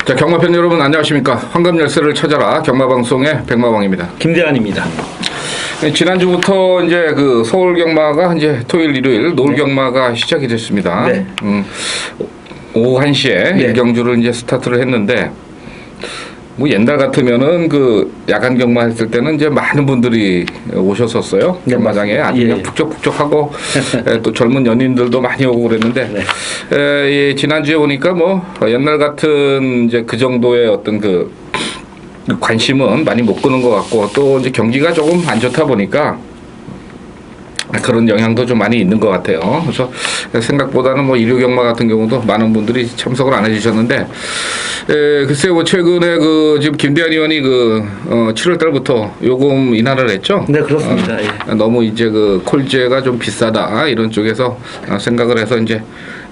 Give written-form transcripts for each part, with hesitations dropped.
자, 경마팬 여러분 안녕하십니까. 황금열쇠를 찾아라 경마방송의 백마왕입니다. 김대한입니다. 지난주부터 이제 그 서울 경마가 이제 토요일 일요일 노을 경마가 시작이 됐습니다. 네. 오후 1시에 네. 1경주를 이제 스타트를 했는데, 뭐 옛날 같으면은 그 야간 경마 했을 때는 이제 많은 분들이 오셨었어요. 네, 경마장에 아주 예. 그냥 북적북적하고 또 젊은 연인들도 많이 오고 그랬는데, 예, 지난주에 보니까 뭐 옛날 같은 이제 그 정도의 어떤 그 관심은 많이 못 끄는 것 같고, 또 이제 경기가 조금 안 좋다 보니까 그런 영향도 좀 많이 있는 것 같아요. 그래서 생각보다는 뭐 일요 경마 같은 경우도 많은 분들이 참석을 안 해주셨는데, 글쎄요, 뭐 최근에 그 지금 김대한 의원이 그 7월 달부터 요금 인하를 했죠. 네, 그렇습니다. 예. 너무 이제 그 콜제가 좀 비싸다 이런 쪽에서 생각을 해서 이제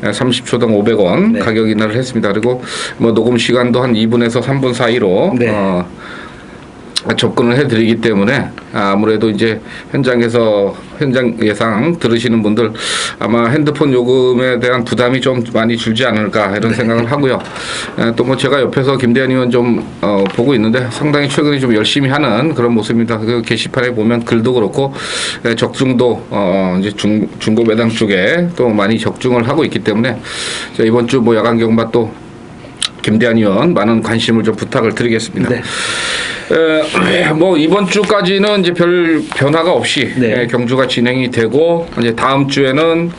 30초당 500원 네. 가격 인하를 했습니다. 그리고 뭐 녹음 시간도 한 2분에서 3분 사이로 네. 접근을 해드리기 때문에 아무래도 이제 현장 예상 들으시는 분들 아마 핸드폰 요금에 대한 부담이 좀 많이 줄지 않을까 이런 생각을 하고요. 또 뭐 제가 옆에서 김대한 의원 좀 보고 있는데 상당히 최근에 좀 열심히 하는 그런 모습입니다. 그 게시판에 보면 글도 그렇고 적중도 이제 중고 매당 쪽에 또 많이 적중을 하고 있기 때문에 이번 주 뭐 야간 경마 또 김대한 의원 많은 관심을 좀 부탁을 드리겠습니다. 네. 뭐 이번 주까지는 이제 별 변화가 없이 네. 경주가 진행이 되고 이제 다음 주에는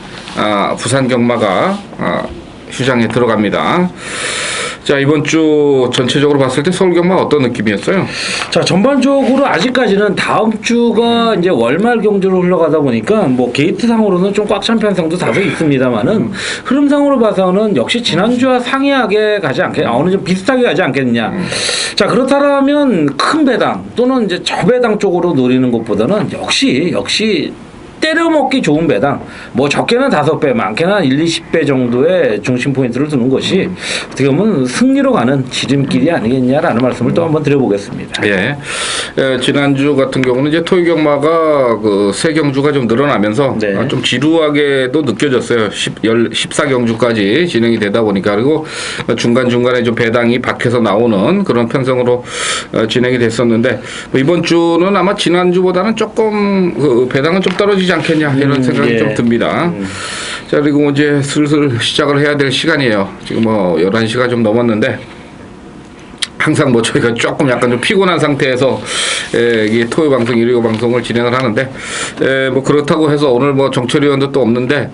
부산 경마가 휴장에 들어갑니다. 자, 이번 주 전체적으로 봤을 때 서울 경마 어떤 느낌이었어요? 자, 전반적으로 아직까지는 다음 주가 이제 월말 경주로 흘러가다 보니까 뭐 게이트상으로는 좀 꽉 찬 편성도 다소 있습니다만은 흐름상으로 봐서는 역시 지난주와 상이하게 가지 않겠냐, 어느 정도 비슷하게 가지 않겠느냐. 자, 그렇다면 큰 배당 또는 이제 저배당 쪽으로 노리는 것보다는 역시 때려먹기 좋은 배당, 뭐 적게는 5배, 많게는 한 20배 정도의 중심 포인트를 두는 것이 어떻게 보면 승리로 가는 지름길이 아니겠냐라는 말씀을 또 한번 드려보겠습니다. 예. 지난주 같은 경우는 이제 토요 경마가 그 세 경주가 좀 늘어나면서 네. 좀 지루하게도 느껴졌어요. 14경주까지 진행이 되다 보니까. 그리고 중간중간에 좀 배당이 박혀서 나오는 그런 편성으로 진행이 됐었는데, 이번 주는 아마 지난주보다는 조금 그 배당은 좀 떨어지지 않겠냐 이런 생각이 예. 좀 듭니다. 자, 그리고 이제 슬슬 시작을 해야 될 시간이에요. 지금 뭐 11시가 좀 넘었는데 항상 뭐 저희가 조금 약간 좀 피곤한 상태에서 이 토요 방송, 일요 방송을 진행을 하는데, 뭐 그렇다고 해서 오늘 뭐 정철 의원도 또 없는데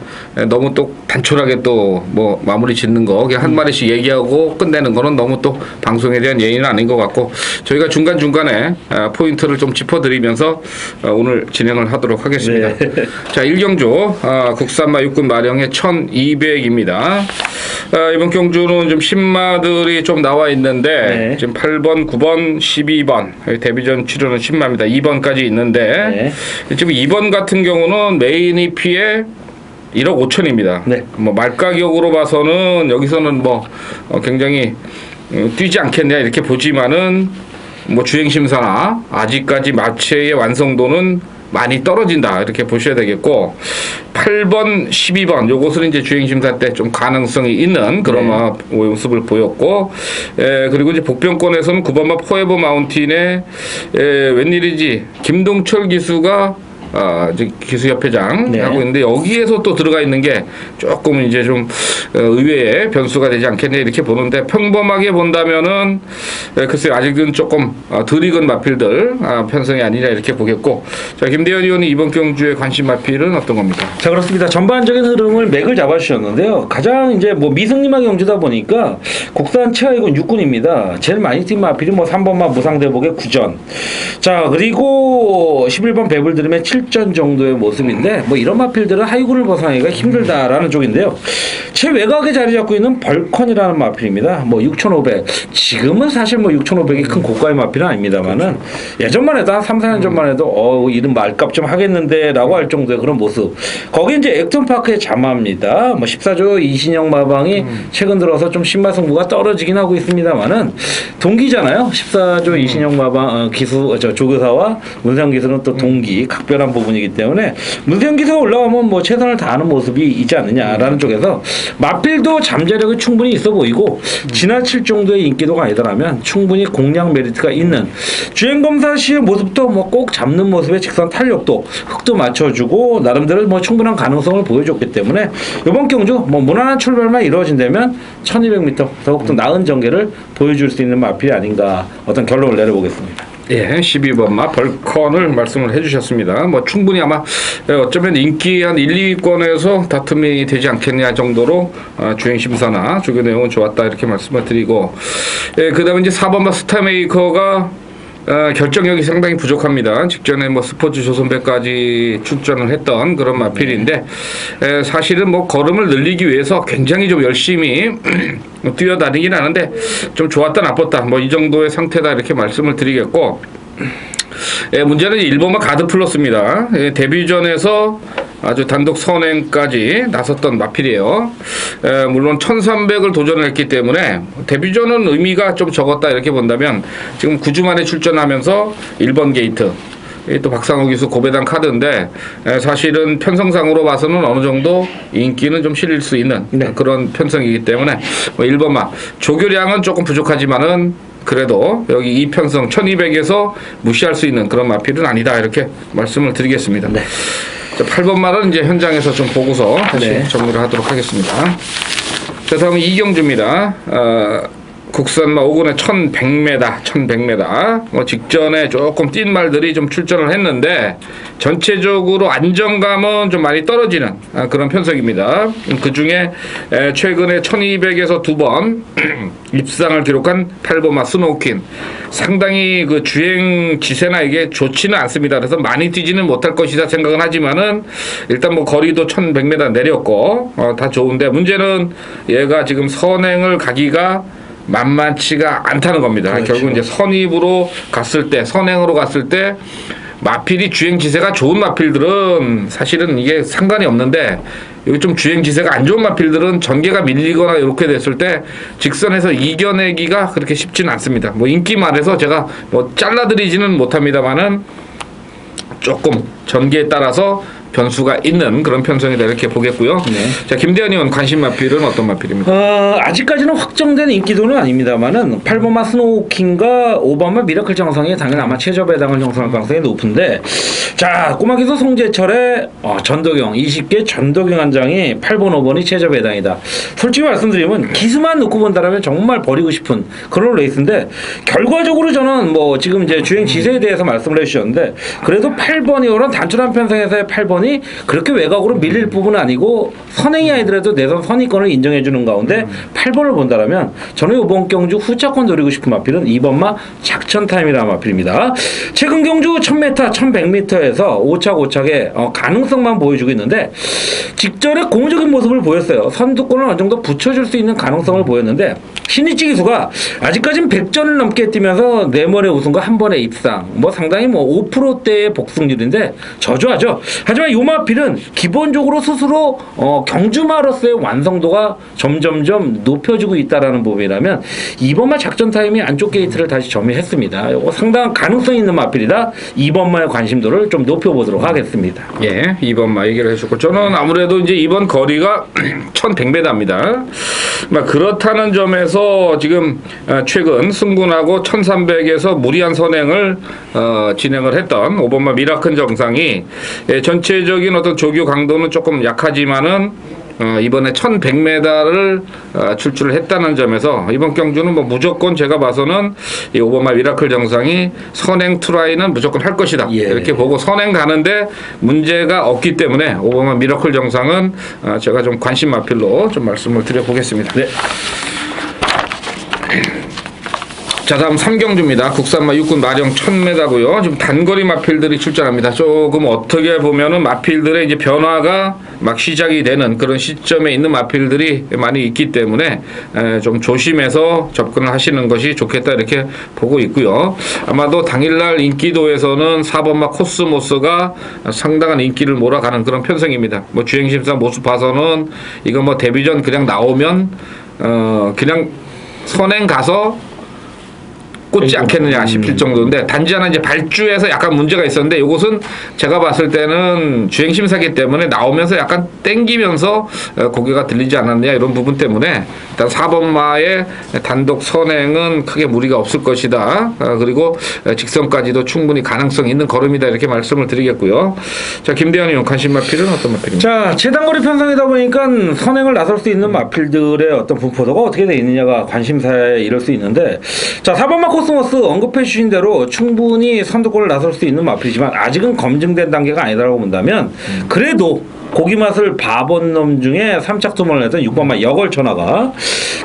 너무 또 단촐하게 또 뭐 마무리 짓는 거 그냥 한 마디씩 얘기하고 끝내는 거는 너무 또 방송에 대한 예의는 아닌 것 같고, 저희가 중간중간에 포인트를 좀 짚어드리면서 오늘 진행을 하도록 하겠습니다. 네. 자, 1경주 국산마 육군 마령의 1200입니다. 이번 경주는 좀 신마들이 좀 나와 있는데, 네. 지금 8번, 9번, 12번 데뷔전 출연은 신마입니다. 2번까지 있는데, 지금 2번 같은 경우는 메인이 피해 1억 5천입니다. 네. 뭐 말가격으로 봐서는 여기서는 뭐 굉장히 뛰지 않겠냐 이렇게 보지만은 뭐 주행심사나 아직까지 마체의 완성도는 많이 떨어진다 이렇게 보셔야 되겠고, 8번, 12번 요것은 이제 주행심사 때 좀 가능성이 있는 그런 모습을 보였고, 그리고 이제 복병권에서는 9번마 포에버 마운틴에 웬일이지 김동철 기수가 이제 기수협회장 네. 하고 있는데, 여기에서 또 들어가 있는 게 조금 이제 좀 의외의 변수가 되지 않겠냐 이렇게 보는데, 평범하게 본다면은 글쎄요, 아직은 조금 덜 익은 마필들 편성이 아니냐 이렇게 보겠고. 자, 김대현 의원이 이번 경주의 관심 마필은 어떤 겁니까? 자, 그렇습니다. 전반적인 흐름을 맥을 잡아주셨는데요. 가장 이제 뭐 미승리마 경주다 보니까 국산 최하위군 6군입니다. 제일 많이 뛴 마필이 뭐 3번마 무상대복의 9전. 자, 그리고 11번 배불 들으면 7 출전 정도의 모습인데 뭐 이런 마필들은 하위군을 벗어나기가 힘들다라는 쪽인데요. 제 외곽에 자리 잡고 있는 벌컨이라는 마필입니다. 뭐 6,500. 지금은 사실 뭐 6,500이 큰 고가의 마필은 아닙니다만은 예전만 해도 한 3, 4년 전만 해도 이름 말값 좀 하겠는데라고 할 정도의 그런 모습. 거기 이제 액턴파크의 자마입니다. 뭐 14조 이신영 마방이 최근 들어서 좀 신마 승부가 떨어지긴 하고 있습니다만은 동기잖아요. 14조 이신영 마방 조교사와 문세영 기수는 또 동기 각별한 부분이기 때문에 문세영 기수가 올라가면 뭐 최선을 다하는 모습이 있지 않느냐라는 쪽에서 마필도 잠재력이 충분히 있어 보이고 지나칠 정도의 인기도가 아니더라면 충분히 공략 메리트가 있는 주행검사 시의 모습도 뭐 꼭 잡는 모습의 직선 탄력도 흑도 맞춰주고 나름대로 뭐 충분한 가능성을 보여줬기 때문에 이번 경주 뭐 무난한 출발만 이루어진다면 1200m 더욱더 나은 전개를 보여줄 수 있는 마필이 아닌가 어떤 결론을 내려보겠습니다. 예, 12번마 벌컨을 말씀을 해주셨습니다. 뭐 충분히 아마 어쩌면 인기 한 1, 2위권에서 다툼이 되지 않겠냐 정도로 주행 심사나 조교 내용은 좋았다 이렇게 말씀을 드리고, 예, 그다음에 이제 4번마 스타메이커가 결정력이 상당히 부족합니다. 직전에 뭐 스포츠 조선배까지 출전을 했던 그런 마필인데 사실은 뭐 걸음을 늘리기 위해서 굉장히 좀 열심히 뛰어다니긴 하는데 좀 좋았다 나빴다 뭐 이 정도의 상태다 이렇게 말씀을 드리겠고, 문제는 1번마 가드 플러스입니다. 데뷔전에서 아주 단독 선행까지 나섰던 마필이에요. 물론 1300을 도전을 했기 때문에 데뷔전은 의미가 좀 적었다 이렇게 본다면 지금 9주 만에 출전하면서 1번 게이트 또 박상호 기수 고배당 카드인데 사실은 편성상으로 봐서는 어느 정도 인기는 좀 실릴 수 있는 그런 편성이기 때문에 1번마 조교량은 조금 부족하지만은 그래도 여기 이 편성 1200에서 무시할 수 있는 그런 마필은 아니다 이렇게 말씀을 드리겠습니다. 네. 8번 말은 이제 현장에서 좀 보고서 다시 정리를 하도록 하겠습니다. 자, 다음은 이경주입니다. 국산마 5군의 1100m 뭐 직전에 조금 뛴 말들이 좀 출전을 했는데 전체적으로 안정감은 좀 많이 떨어지는 그런 편성입니다. 그 중에 최근에 1200에서 2번 입상을 기록한 8번마 스노우퀸 상당히 그 주행 지세나 이게 좋지는 않습니다. 그래서 많이 뛰지는 못할 것이다 생각은 하지만은 일단 뭐 거리도 1100m 내렸고 다 좋은데 문제는 얘가 지금 선행을 가기가 만만치가 않다는 겁니다. 그렇죠. 결국 이제 선입으로 갔을 때, 선행으로 갔을 때 마필이 주행 지세가 좋은 마필들은 사실은 이게 상관이 없는데 여기 좀 주행 지세가 안 좋은 마필들은 전개가 밀리거나 이렇게 됐을 때 직선에서 이겨내기가 그렇게 쉽지는 않습니다. 뭐 인기 말해서 제가 뭐 잘라드리지는 못합니다만은 조금 전개에 따라서 변수가 있는 그런 편성이다 이렇게 보겠고요. 네. 자, 김대현 의원 관심 마필은 어떤 마필입니까? 아직까지는 확정된 인기도는 아닙니다만은 8번마 스노우킹과 5번마 미라클 정상이 당연히 아마 최저 배당을 형성할 가능성이 높은데, 자, 꼬마 기수 송재철의 전도경 20개 전도경 한 장이 8번 5번이 최저 배당이다. 솔직히 말씀드리면 기수만 놓고 본다라면 정말 버리고 싶은 그런 레이스인데 결과적으로 저는 뭐 지금 이제 주행 지세에 대해서 말씀을 해주셨는데 그래도 8번이 이런 단순한 편성에서의 8번이 그렇게 외곽으로 밀릴 부분은 아니고 선행이 아니더라도 내선 선의권을 인정해주는 가운데 8번을 본다라면 저는 이번 경주 후차권 노리고 싶은 마필은 2번마 작천타임이라는 마필입니다. 최근 경주 1000m, 1100m에서 오착오착의 가능성만 보여주고 있는데 직전에 고무적인 모습을 보였어요. 선두권을 어느 정도 붙여줄 수 있는 가능성을 보였는데 신이치 기수가 아직까지는 100전을 넘게 뛰면서 4번의 우승과 1번의 입상 뭐 상당히 뭐 5%대의 복승률인데 저조하죠. 하지만 이 마필은 기본적으로 스스로 경주마로서의 완성도가 점점점 높여지고 있다라는 부분이라면 2번마 작전 타임이 안쪽 게이트를 다시 점유했습니다. 이거 상당한 가능성이 있는 마필이다. 2번마의 관심도를 좀 높여보도록 하겠습니다. 예, 2번마 얘기를 해주셨고 저는 아무래도 이제 이번 거리가 1100m입니다. 그렇다는 점에서 지금 최근 승군하고 1300에서 무리한 선행을 진행을 했던 5번마 미라클 정상이 전체적인 어떤 조교 강도는 조금 약하지만은 이번에 1100m를 출출을 했다는 점에서 이번 경주는 뭐 무조건 제가 봐서는 이 5번마 미라클 정상이 선행 트라이는 무조건 할 것이다. 예. 이렇게 보고 선행 가는데 문제가 없기 때문에 5번마 미라클 정상은 제가 좀 관심 마필로 좀 말씀을 드려보겠습니다. 네. 자, 다음 3경주입니다. 국산마 육군 마령 1000m고요. 지금 단거리 마필들이 출전합니다. 조금 어떻게 보면은 마필들의 이제 변화가 막 시작이 되는 그런 시점에 있는 마필들이 많이 있기 때문에 좀 조심해서 접근을 하시는 것이 좋겠다 이렇게 보고 있고요. 아마도 당일날 인기도에서는 4번마 코스모스가 상당한 인기를 몰아가는 그런 편성입니다. 뭐 주행심사 모습 봐서는 이거 뭐 데뷔전 그냥 나오면 그냥 선행 가서 꽂지 않겠느냐 싶을 정도인데, 단지 하나 이제 발주에서 약간 문제가 있었는데, 이것은 제가 봤을 때는 주행심사기 때문에 나오면서 약간 땡기면서 고개가 들리지 않았느냐 이런 부분 때문에 일단 4번마의 단독 선행은 크게 무리가 없을 것이다. 그리고 직선까지도 충분히 가능성이 있는 걸음이다 이렇게 말씀을 드리겠고요. 자, 김대현 의원 관심 마필은 어떤 마필입니까? 자, 최단거리 편성이다 보니까 선행을 나설 수 있는 마필들의 어떤 분포도가 어떻게 돼 있느냐가 관심사에 이를 수 있는데, 자, 4번마 코스모스 언급해 주신 대로 충분히 선두골을 나설 수 있는 마필이지만 아직은 검증된 단계가 아니다라고 본다면, 그래도 고기 맛을 봐본 놈 중에 3착 투혼을 했던 6번마 여걸천하가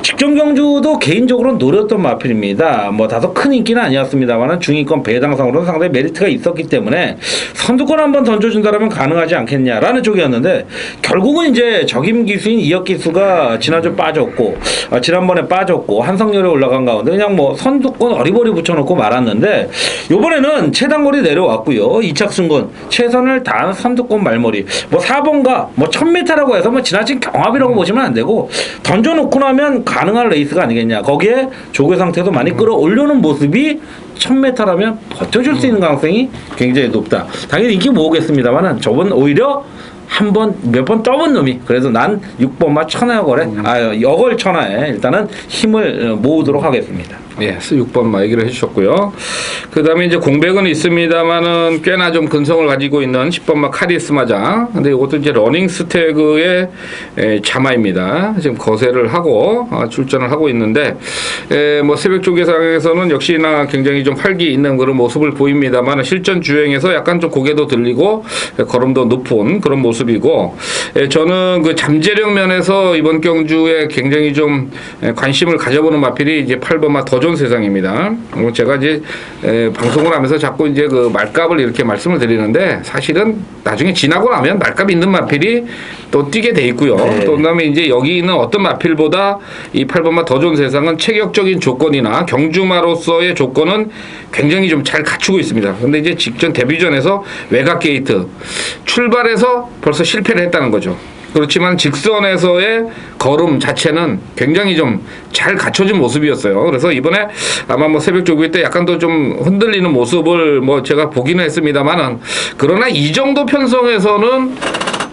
직전 경주도 개인적으로 노렸던 마필입니다. 뭐 다소 큰 인기는 아니었습니다만 중위권 배당상으로는 상당히 메리트가 있었기 때문에 선두권 한번 던져준다면 가능하지 않겠냐라는 쪽이었는데, 결국은 이제 적임 기수인 이혁 기수가 지난주 빠졌고 지난번에 빠졌고 한성열에 올라간 가운데 그냥 뭐 선두권 어리버리 붙여놓고 말았는데, 요번에는 최단거리 내려왔고요. 2착 승권 최선을 다한 선두권 말머리, 뭐 4번가 뭐 1000m라고 해서 뭐 지나친 경합이라고 보시면 안 되고, 던져놓고 나면 가능한 레이스가 아니겠냐. 거기에 조개 상태도 많이 끌어올려놓은 모습이 1000m라면 버텨줄 수 있는 가능성이 굉장히 높다. 당연히 인기 모으겠습니다만은 저번 오히려 몇 번 떠본 놈이, 그래서 난 6번마 천하여걸에 여걸 천하에 일단은 힘을 모으도록 하겠습니다. 예, 6번마 얘기를 해주셨고요. 그 다음에 이제 공백은 있습니다만은 꽤나 좀 근성을 가지고 있는 10번마 카리스마자. 근데 이것도 이제 러닝 스태그의 자마입니다. 지금 거세를 하고 출전을 하고 있는데, 뭐 새벽 조개상에서는 역시나 굉장히 좀 활기 있는 그런 모습을 보입니다만, 실전 주행에서 약간 좀 고개도 들리고 걸음도 높은 그런 모습이고, 저는 그 잠재력 면에서 이번 경주에 굉장히 좀 관심을 가져보는 마필이 이제 8번마 더존 세상입니다. 제가 이제 방송을 하면서 자꾸 이제 그 말값을 이렇게 말씀을 드리는데, 사실은 나중에 지나고 나면 말값이 있는 마필이 또 뛰게 돼 있고요. 네. 또 그다음에 이제 여기 있는 어떤 마필보다 이 8번마 더존 세상은 체격적인 조건이나 경주마로서의 조건은 굉장히 좀 잘 갖추고 있습니다. 근데 이제 직전 데뷔전에서 외곽 게이트 출발해서 벌써 실패를 했다는 거죠. 그렇지만 직선에서의 걸음 자체는 굉장히 좀 잘 갖춰진 모습이었어요. 그래서 이번에 아마 뭐 새벽 조기 때 약간 더 좀 흔들리는 모습을 뭐 제가 보기는 했습니다만은, 그러나 이 정도 편성에서는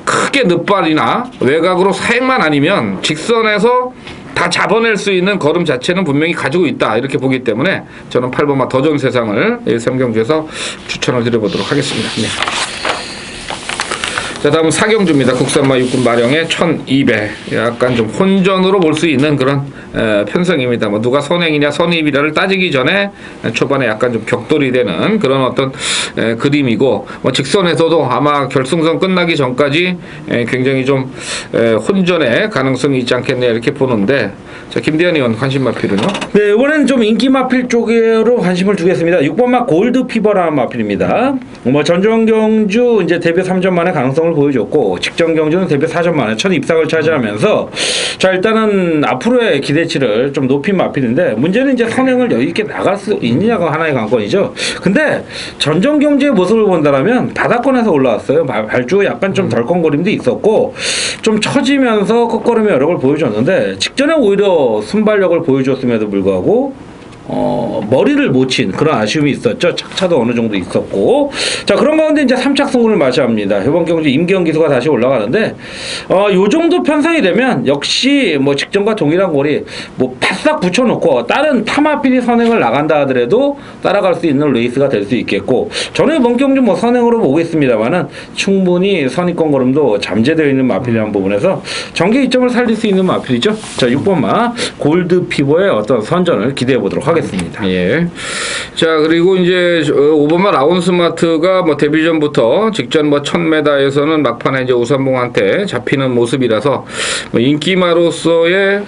크게 늦발이나 외곽으로 사행만 아니면 직선에서 다 잡아낼 수 있는 걸음 자체는 분명히 가지고 있다 이렇게 보기 때문에 저는 8번마 더존 세상을 3경주에서 추천을 드려보도록 하겠습니다. 네. 자, 다음은 4경주입니다. 국산마 육군 마령의 1200. 약간 좀 혼전으로 볼 수 있는 그런 편성입니다. 뭐 누가 선행이냐 선입이냐를 따지기 전에 초반에 약간 좀 격돌이 되는 그런 어떤 그림이고, 뭐 직선에서도 아마 결승선 끝나기 전까지 굉장히 좀 혼전의 가능성이 있지 않겠냐 이렇게 보는데, 자, 김대현 의원 관심 마필은요? 네, 이번엔 좀 인기 마필 쪽으로 관심을 두겠습니다. 6번마 골드 피버라는 마필입니다. 뭐 전전 경주 이제 데뷔 3전 만에 가능성을 보여줬고, 직전 경주는 데뷔 4전 만에 첫 입상을 차지하면서, 자, 일단은 앞으로의 기대치를 좀 높인 마필인데, 문제는 이제 선행을 여유 있게 나갈 수 있느냐가 하나의 관건이죠. 근데 전전 경주의 모습을 본다라면 바닥권에서 올라왔어요. 발주 약간 좀 덜컹거림도 있었고 좀 처지면서 끝걸음의 여력을 보여줬는데, 직전에 오히려 순발력을 보여줬음에도 불구하고 머리를 못 친 그런 아쉬움이 있었죠. 착차도 어느 정도 있었고, 자, 그런 가운데 이제 3착 승부를 맞이합니다. 이번 경주 임기현 기수가 다시 올라가는데, 요 정도 편성이 되면 역시 뭐 직전과 동일한 거리 뭐 바싹 붙여놓고 다른 타마필이 선행을 나간다 하더라도 따라갈 수 있는 레이스가 될 수 있겠고, 저는 이번 경주 뭐 선행으로 보겠습니다만은 충분히 선입권 걸음도 잠재되어 있는 마필이라는 부분에서 전개 이점을 살릴 수 있는 마필이죠. 자, 6번마 골드 피버의 어떤 선전을 기대해 보도록 하겠습니다. 하겠습니다. 예. 자, 그리고 이제 오버마 라운스마트가 뭐 데뷔 전부터 직전 뭐 1000m에서는 막판에 이제 우선봉한테 잡히는 모습이라서 뭐 인기마로서의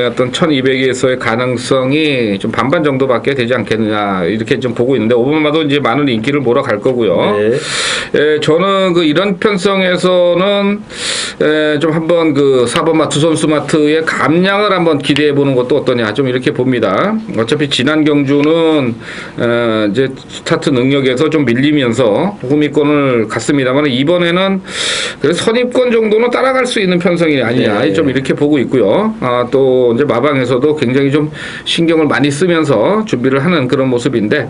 어떤 1200에서의 가능성이 좀 반반 정도밖에 되지 않겠느냐 이렇게 좀 보고 있는데 오바마도 이제 많은 인기를 몰아갈 거고요. 네. 예, 저는 그 이런 편성에서는 좀 한번 그 4번 마트 선수마트의 감량을 한번 기대해 보는 것도 어떠냐 좀 이렇게 봅니다. 어차피 지난 경주는 이제 스타트 능력에서 좀 밀리면서 후미권을 갔습니다만 이번에는 그래서 선입권 정도는 따라갈 수 있는 편성이 아니냐 네. 좀 이렇게 보고 있고요. 또 이제 마방에서도 굉장히 좀 신경을 많이 쓰면서 준비를 하는 그런 모습인데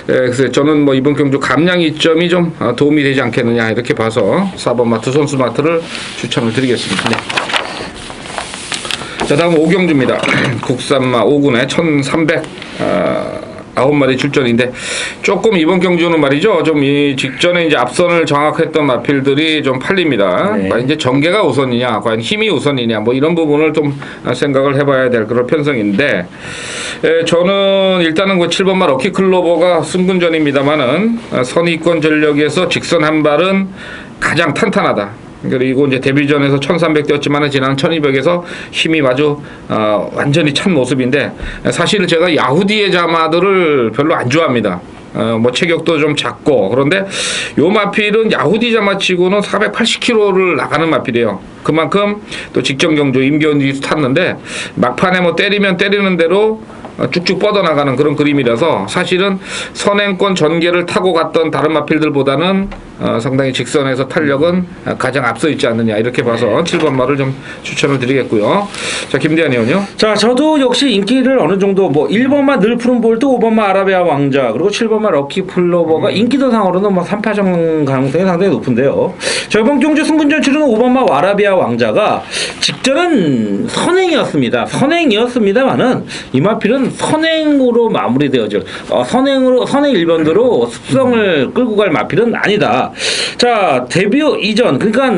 그래서 저는 뭐 이번 경주 감량 이점이 좀 도움이 되지 않겠느냐 이렇게 봐서 4번 마트 선수 마트를 추천을 드리겠습니다. 네. 자, 다음 5경주입니다. 국산마 5군에 1300 9마리 출전인데 조금 이번 경주는 말이죠. 좀 이 직전에 이제 앞선을 장악했던 마필들이 좀 팔립니다. 네. 과연 이제 전개가 우선이냐, 과연 힘이 우선이냐, 뭐 이런 부분을 좀 생각을 해봐야 될 그런 편성인데 저는 일단은 그 7번마 럭키 클로버가 승분전입니다만은 선의권 전력에서 직선 한 발은 가장 탄탄하다. 그리고 이제 데뷔전에서 1300 뛰었지만 지난 1200에서 힘이 마주 완전히 찬 모습인데 사실 제가 야후디의 자마들을 별로 안 좋아합니다. 뭐 체격도 좀 작고 그런데 요 마필은 야후디 자마치고는 480km를 나가는 마필이에요. 그만큼 또 직전 경주 임기훈이 탔는데 막판에 뭐 때리면 때리는 대로 쭉쭉 뻗어나가는 그런 그림이라서 사실은 선행권 전개를 타고 갔던 다른 마필들보다는 상당히 직선에서 탄력은 가장 앞서 있지 않느냐 이렇게 봐서 7번 마를 좀 추천을 드리겠고요. 자, 김대한 의원요. 자, 저도 역시 인기를 어느 정도 뭐 1번마 늘푸른 볼트, 5번마 아라비아 왕자, 그리고 7번마 럭키 플로버가 인기도상으로는 뭐 3파전 가능성이 상당히 높은데요. 저 이번 경주 승분전 치르는 5번마 아라비아 왕자가 직전은 선행이었습니다만은 이 마필은 선행으로 마무리되어질 선행 일변도로 습성을 끌고 갈 마필은 아니다. 자, 데뷔 이전 그러니까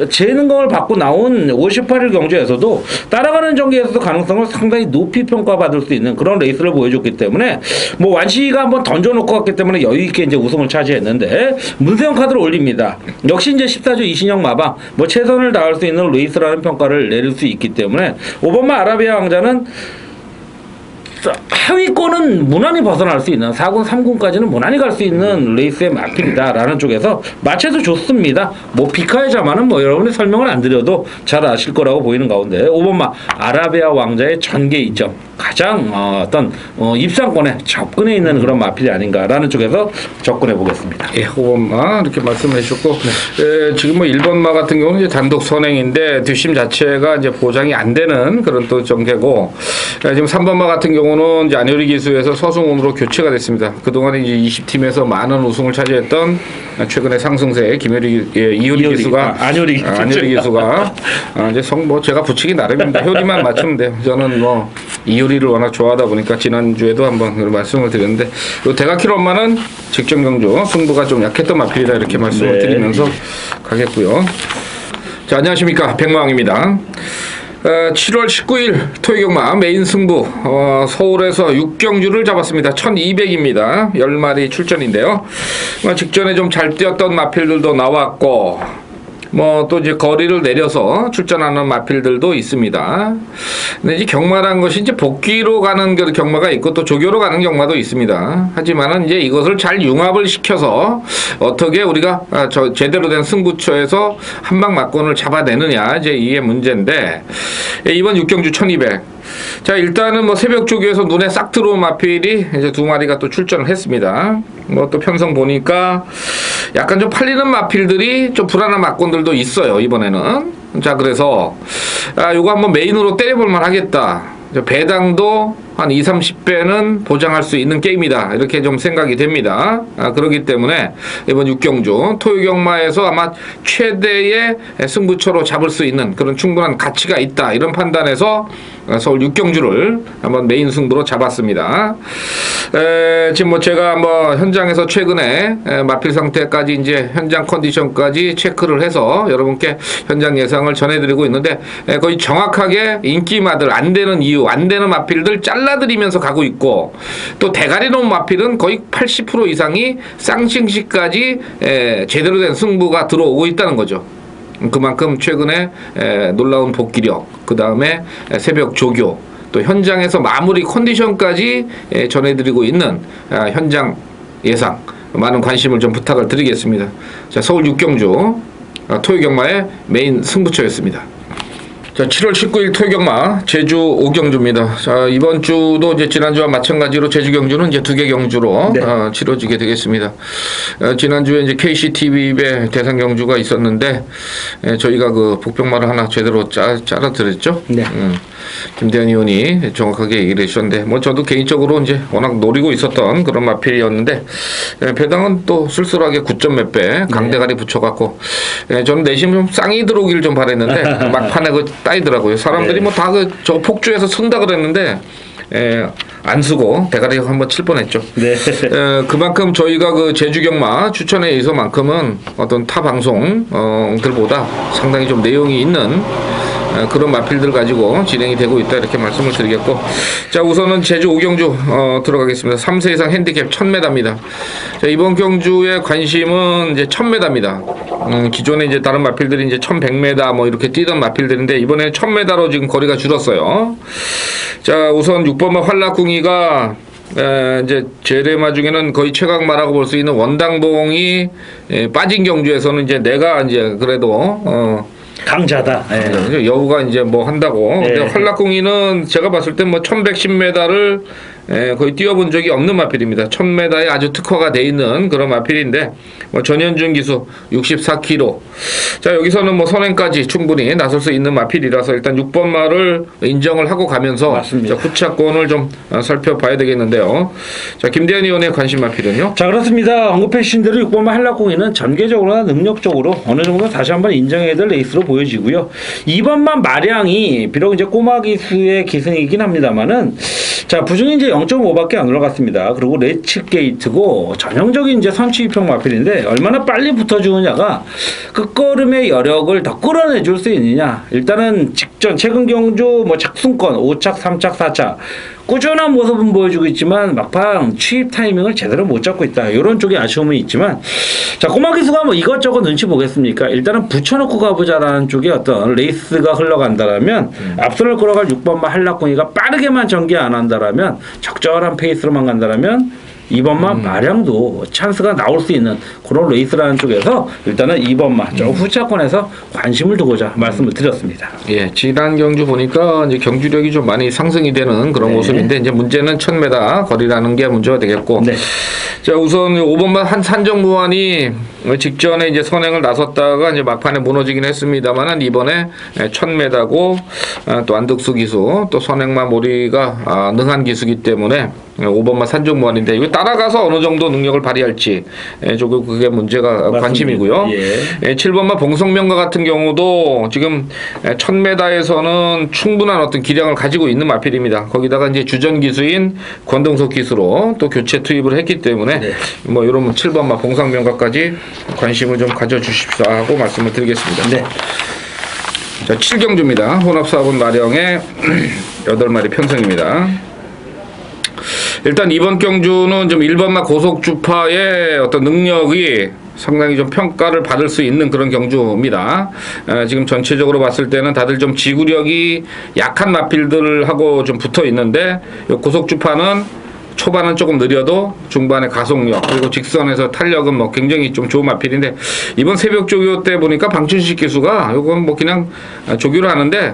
재능을 받고 나온 58일 경주에서도 따라가는 전개에서도 가능성을 상당히 높이 평가받을 수 있는 그런 레이스를 보여줬기 때문에 뭐 완시가 한번 던져놓고 갔기 때문에 여유있게 이제 우승을 차지했는데 문세영 카드를 올립니다. 역시 이제 14주 이신영 마방 뭐 최선을 다할 수 있는 레이스라는 평가를 내릴 수 있기 때문에 5번마 아라비아 왕자는 하위권은 무난히 벗어날 수 있는 4군, 3군까지는 무난히 갈 수 있는 레이스의 마필이다라는 쪽에서 마체도 좋습니다. 뭐 비카의 자마는 뭐 여러분이 설명을 안 드려도 잘 아실 거라고 보이는 가운데 5번마 아라비아 왕자의 전개 이점 가장 어떤 입상권에 접근해 있는 그런 마필이 아닌가라는 쪽에서 접근해 보겠습니다. 예, 5번마 이렇게 말씀해 주셨고 지금 뭐 1번마 같은 경우는 이제 단독 선행인데 뒷심 자체가 이제 보장이 안 되는 그런 또 전개고 지금 3번마 같은 경우는 이제 안효리 기수에서 서승훈으로 교체가 됐습니다. 그동안 이제 20팀에서 많은 우승을 차지했던 최근에 상승세 이효리 기수가 안효리 기수가 이제 뭐 제가 붙이기 나름입니다. 효리만 맞추면 돼요. 저는 뭐 이효리를 워낙 좋아하다 보니까 지난주에도 한번 그런 말씀을 드렸는데 대가키로 엄마는 직전 경주 승부가 좀 약했던 마필이다 이렇게 말씀을 드리면서 가겠고요. 자, 안녕하십니까, 백마왕입니다. 7월 19일 토요경마 메인 승부 서울에서 6경주를 잡았습니다. 1200입니다. 10마리 출전인데요. 직전에 좀 잘 뛰었던 마필들도 나왔고 뭐 또 이제 거리를 내려서 출전하는 마필들도 있습니다. 근데 이제 경마라는 것이 이제 복귀로 가는 경마가 있고 또 조교로 가는 경마도 있습니다. 하지만은 이제 이것을 잘 융합을 시켜서 어떻게 우리가 제대로 된 승부처에서 한방 막권을 잡아내느냐 이제 이게 문제인데 이번 6경주 1200. 자, 일단은 뭐 새벽 조교에서 눈에 싹 들어온 마필이 이제 2마리가 또 출전을 했습니다. 뭐 또 편성 보니까 약간 좀 팔리는 마필들이 좀 불안한 막권들도 있어요, 이번에는. 자, 그래서 요거 한번 메인으로 때려볼만 하겠다. 배당도 한 20-30배는 보장할 수 있는 게임이다 이렇게 좀 생각이 됩니다. 그렇기 때문에 이번 6경주 토요경마에서 아마 최대의 승부처로 잡을 수 있는 그런 충분한 가치가 있다 이런 판단에서 서울 6경주를 한번 메인 승부로 잡았습니다. 지금 뭐 제가 뭐 현장에서 최근에 마필 상태까지 이제 현장 컨디션까지 체크를 해서 여러분께 현장 예상을 전해드리고 있는데 거의 정확하게 인기마들 안 되는 이유 안 되는 마필들 잘라 빨라들이면서 가고 있고 또 대가리 놓은 마필은 거의 80% 이상이 쌍싱시까지 제대로 된 승부가 들어오고 있다는 거죠. 그만큼 최근에 놀라운 복기력, 그 다음에 새벽 조교, 또 현장에서 마무리 컨디션까지 전해드리고 있는 현장 예상, 많은 관심을 좀 부탁을 드리겠습니다. 자, 서울 육경주 토요경마의 메인 승부처였습니다. 자, 7월 19일 토요경마 제주 5경주입니다. 자, 이번 주도 이제 지난주와 마찬가지로 제주 경주는 이제 2개 경주로 네. 치러지게 되겠습니다. 지난주에 이제 KCTV의 대상 경주가 있었는데 저희가 그 복병마를 하나 제대로 짜라 드렸죠. 네. 김대현 의원이 정확하게 얘기를 해주셨는데 뭐 저도 개인적으로 이제 워낙 노리고 있었던 그런 마필이었는데 배당은 또 쓸쓸하게 9점 몇 배 강대가리 붙여갖고 저는 내심 좀 쌍이 들어오길 좀 바랬는데 막판에 그 따이더라고요. 사람들이 뭐 다 그 저 폭주해서 쓴다 그랬는데 안 쓰고 대가리 한번 칠 뻔했죠. 네. 그만큼 저희가 그 제주경마 추천에 있어서만큼은 어떤 타 방송들보다 상당히 좀 내용이 있는 그런 마필들 가지고 진행이 되고 있다 이렇게 말씀을 드리겠고, 자, 우선은 제주 5경주 들어가겠습니다. 3세 이상 핸디캡 1000m입니다. 자, 이번 경주의 관심은 이제 1000m입니다. 기존에 이제 다른 마필들이 이제 1100m 뭐 이렇게 뛰던 마필들인데 이번에 1000m로 지금 거리가 줄었어요. 자, 우선 6번마 활락궁이가 이제 제레마 중에는 거의 최강마라고 볼 수 있는 원당봉이 빠진 경주에서는 이제 내가 이제 그래도 강자다. 네. 여우가 이제 뭐 한다고. 네. 근데 활락궁이는 제가 봤을 때 뭐 1110m를 거의 뛰어본 적이 없는 마필입니다. 1000m에 아주 특화가 돼 있는 그런 마필인데 뭐 전현준 기수 64kg. 자, 여기서는 뭐 선행까지 충분히 나설 수 있는 마필이라서 일단 6번 마를 인정을 하고 가면서 맞습니다. 후차권을 좀 살펴봐야 되겠는데요. 자, 김대현 의원의 관심 마필은요? 자, 그렇습니다. 언급해 주신 대로 6번마 한락공이는 전개적으로나 능력적으로 어느 정도 다시 한번 인정해야 될 레이스로 보여지고요. 2번만 마량이 비록 이제 꼬마 기수의 기승이긴 합니다만은 자, 부중이 이제 0.5밖에 안 올라갔습니다. 그리고 레츠 게이트고 전형적인 이제 선취입형 마필인데 얼마나 빨리 붙어주느냐가 끝걸음의 여력을 더 끌어내줄 수 있느냐. 일단은 직전 최근 경주 뭐 착순권 5착, 3착, 4착 꾸준한 모습은 보여주고 있지만 막판 취입 타이밍을 제대로 못 잡고 있다. 이런 쪽에 아쉬움은 있지만 자, 꼬마 기수가 뭐 이것저것 눈치 보겠습니까? 일단은 붙여놓고 가보자라는 쪽에 어떤 레이스가 흘러간다라면 앞선을 끌어갈 6번마 한락공이가 빠르게만 전개 안 한다라면 적절한 페이스로만 간다라면 2번마 마량도 찬스가 나올 수 있는 그런 레이스라는 쪽에서 일단은 2번마 좀 후차권에서 관심을 두고자 말씀을 드렸습니다. 예, 지난 경주 보니까 이제 경주력이 좀 많이 상승이 되는 그런 네. 모습인데 이제 문제는 1000m 거리라는 게 문제가 되겠고. 네. 자, 우선 5번마 한 산정무환이 직전에 이제 선행을 나섰다가 이제 막판에 무너지긴 했습니다만은 이번에 1000m고 또 안덕수 기수 또 선행마 모리가 능한 기수기 때문에 5번마 산정무환인데 이거 따라가서 어느 정도 능력을 발휘할지 조금 그게 문제가 맞습니다. 관심이고요. 예. 7번마 봉성명과 같은 경우도 지금 1000m에서는 충분한 어떤 기량을 가지고 있는 마필입니다. 거기다가 이제 주전 기수인 권동석 기수로 또 교체 투입을 했기 때문에 네. 뭐 이런 7번마 봉성명과까지 관심을 좀 가져주십시오 하고 말씀을 드리겠습니다. 네. 자, 7경주입니다. 혼합 4번 마령의 8마리 편성입니다. 일단 이번 경주는 좀 1번마 고속주파의 어떤 능력이 상당히 좀 평가를 받을 수 있는 그런 경주입니다. 지금 전체적으로 봤을 때는 다들 좀 지구력이 약한 마필들하고 좀 붙어 있는데 고속주파는 초반은 조금 느려도 중반에 가속력 그리고 직선에서 탄력은 뭐 굉장히 좀 좋은 마필인데 이번 새벽 조교 때 보니까 방춘식 기수가 이건 뭐 그냥 조교를 하는데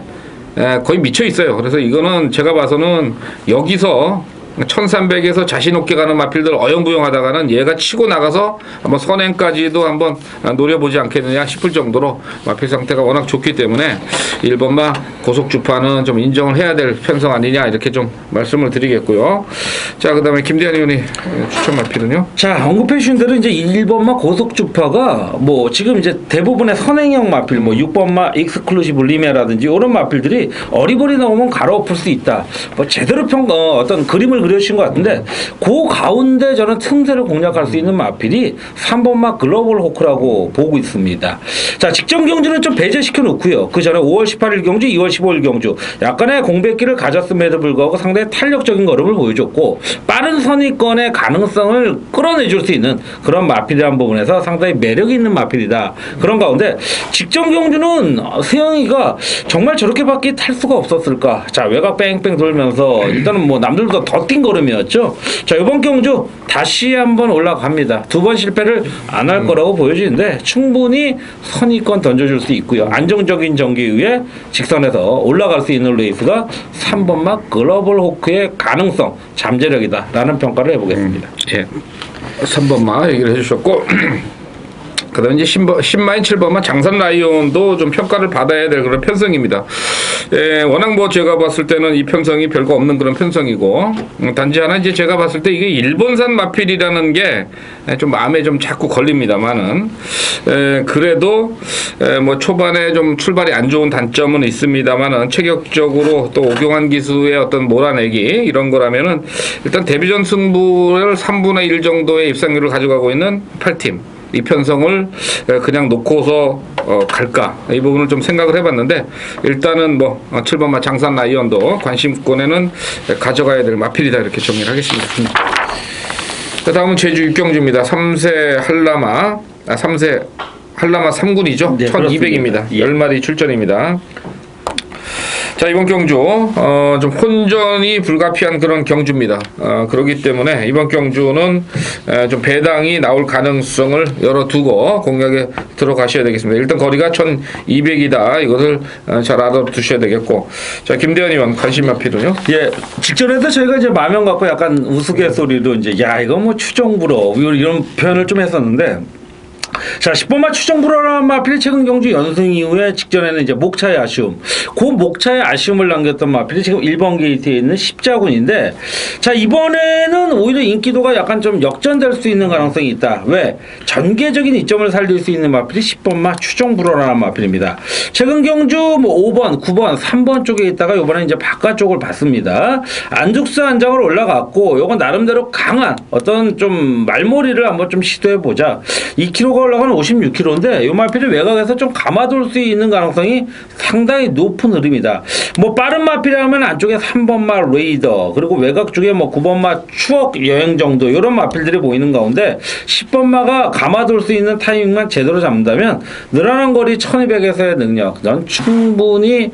거의 미쳐 있어요. 그래서 이거는 제가 봐서는 여기서 1300에서 자신 없게 가는 마필들 어영부영하다가는 얘가 치고 나가서 한번 선행까지도 한번 노려보지 않겠느냐 싶을 정도로 마필 상태가 워낙 좋기 때문에 1번마 고속주파는 좀 인정을 해야 될 편성 아니냐 이렇게 좀 말씀을 드리겠고요. 자, 그 다음에 김대한 의원이 추천 마필은요? 자, 언급해 주신 대로 이제 1번마 고속주파가 뭐 지금 이제 대부분의 선행형 마필 뭐 6번마 익스클루시브 리메라든지 이런 마필들이 어리버리 나오면 갈아엎을 수 있다. 뭐 제대로 어떤 그림을 그림을 그려주신 것 같은데 그 가운데 저는 틈새를 공략할 수 있는 마필이 3번마 글로벌 호크라고 보고 있습니다. 자, 직전 경주는 좀 배제시켜 놓고요. 그 전에 5월 18일 경주, 2월 15일 경주 약간의 공백기를 가졌음에도 불구하고 상당히 탄력적인 걸음을 보여줬고 빠른 선입권의 가능성을 끌어내줄 수 있는 그런 마필이라는 부분에서 상당히 매력이 있는 마필이다. 그런 가운데 직전 경주는 세영이가 정말 저렇게밖에 탈 수가 없었을까. 자, 외곽 뺑뺑 돌면서 일단은 뭐 남들보다 더 뛴 걸음이었죠. 자, 이번 경주 다시 한번 올라갑니다. 두 번 실패를 안 할 거라고 보여지는데 충분히 선입권 던져줄 수 있고요. 안정적인 전기 위에 직선에서 올라갈 수 있는 레이스가 3번마 글로벌 호크의 가능성, 잠재력이다라는 평가를 해보겠습니다. 예. 3번마 얘기를 해주셨고 그 다음에 이제 10마인 7번마 장산 라이온도 좀 평가를 받아야 될 그런 편성입니다. 예, 워낙 뭐 제가 봤을 때는 이 편성이 별거 없는 그런 편성이고, 단지 하나 이제 제가 봤을 때 이게 일본산 마필이라는 게 좀 마음에 좀 자꾸 걸립니다만은, 그래도 뭐 초반에 좀 출발이 안 좋은 단점은 있습니다만은 체격적으로 또 오경환 기수의 어떤 몰아내기 이런 거라면은 일단 데뷔전 승부를 3분의 1 정도의 입상률을 가져가고 있는 8팀. 이 편성을 그냥 놓고서 갈까 이 부분을 좀 생각을 해봤는데 일단은 뭐 7번마 장산 라이온도 관심권에는 가져가야 될 마필이다 이렇게 정리를 하겠습니다. 자, 다음은 제주 육경주입니다. 3세 한라마 3세 한라마 3군이죠. 네, 1200입니다. 예. 10마리 출전입니다. 자, 이번 경주 좀 혼전이 불가피한 그런 경주입니다. 그렇기 때문에 이번 경주는 좀 배당이 나올 가능성을 열어두고 공략에 들어가셔야 되겠습니다. 일단 거리가 1200이다. 이것을 잘 알아두셔야 되겠고. 자, 김대현 의원 관심 마필은요? 예, 직전에도 저희가 이제 마명 갖고 약간 우스갯소리로 이제 야 이거 뭐 추정불허 이런 표현을 좀 했었는데. 자, 10번마 추정불허라는 마필이 최근 경주 연승 이후에 직전에는 이제 목차의 아쉬움, 그 목차의 아쉬움을 남겼던 마필이 지금 1번 게이트에 있는 십자군인데, 자, 이번에는 오히려 인기도가 약간 좀 역전될 수 있는 가능성이 있다. 왜? 전개적인 이점을 살릴 수 있는 마필이 10번마 추정불허라는 마필입니다. 최근 경주 뭐 5번, 9번, 3번 쪽에 있다가 이번에 이제 바깥쪽을 봤습니다. 안죽스 한 장을 올라갔고, 요건 나름대로 강한 어떤 좀 말몰이를 한번 좀 시도해보자. 2kg가 올라가는 56kg인데 이 마필이 외곽에서 좀 감아둘 수 있는 가능성이 상당히 높은 흐름이다. 뭐 빠른 마필이라면 안쪽에 3번마 레이더 그리고 외곽 쪽에 뭐 9번마 추억 여행 정도 이런 마필들이 보이는 가운데 10번마가 감아둘 수 있는 타이밍만 제대로 잡는다면 늘어난 거리 1200에서의 능력 넌 충분히